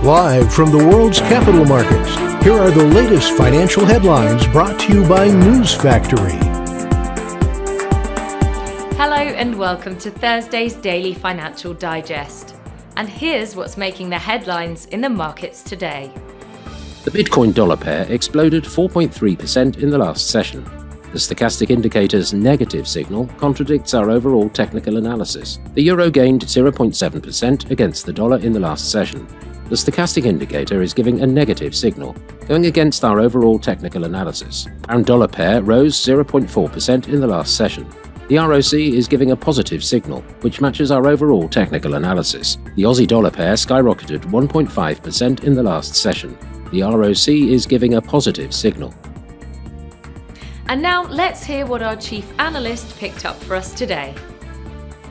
Live from the world's capital markets, here are the latest financial headlines brought to you by News Factory. Hello and welcome to Thursday's Daily Financial Digest. And here's what's making the headlines in the markets today. The Bitcoin dollar pair exploded 4.3% in the last session. The stochastic indicator's negative signal contradicts our overall technical analysis. The euro gained 0.7% against the dollar in the last session. The stochastic indicator is giving a negative signal, going against our overall technical analysis. Pound-dollar pair rose 0.4% in the last session. The ROC is giving a positive signal, which matches our overall technical analysis. The Aussie dollar pair skyrocketed 1.5% in the last session. The ROC is giving a positive signal. And now let's hear what our chief analyst picked up for us today.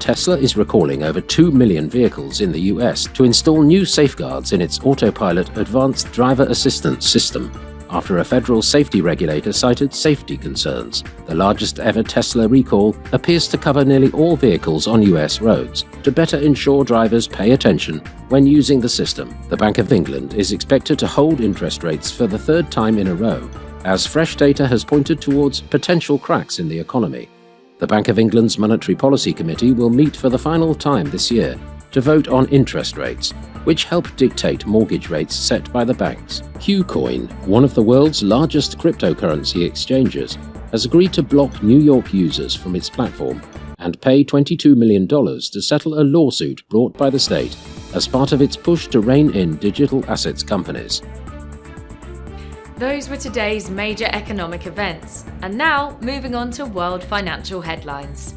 Tesla is recalling over 2 million vehicles in the US to install new safeguards in its Autopilot Advanced Driver Assistance System, after a federal safety regulator cited safety concerns. The largest ever Tesla recall appears to cover nearly all vehicles on US roads, to better ensure drivers pay attention when using the system. The Bank of England is expected to hold interest rates for the third time in a row, as fresh data has pointed towards potential cracks in the economy. The Bank of England's Monetary Policy Committee will meet for the final time this year to vote on interest rates, which help dictate mortgage rates set by the banks. KuCoin, one of the world's largest cryptocurrency exchanges, has agreed to block New York users from its platform and pay $22 million to settle a lawsuit brought by the state as part of its push to rein in digital assets companies. Those were today's major economic events. And now, moving on to world financial headlines.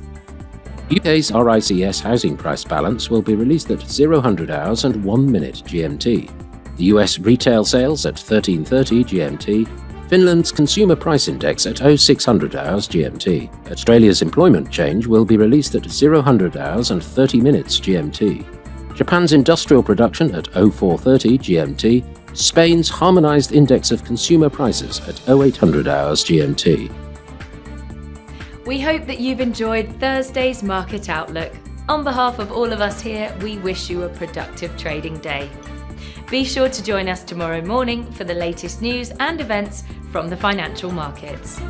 UK's RICS housing price balance will be released at 0000 hours and 1 minute GMT. The US retail sales at 13:30 GMT. Finland's consumer price index at 0600 hours GMT. Australia's employment change will be released at 0000 hours and 30 minutes GMT. Japan's industrial production at 0430 GMT. Spain's harmonized index of consumer prices at 0800 hours GMT. We hope that you've enjoyed Thursday's Market Outlook. On behalf of all of us here, we wish you a productive trading day. Be sure to join us tomorrow morning for the latest news and events from the financial markets.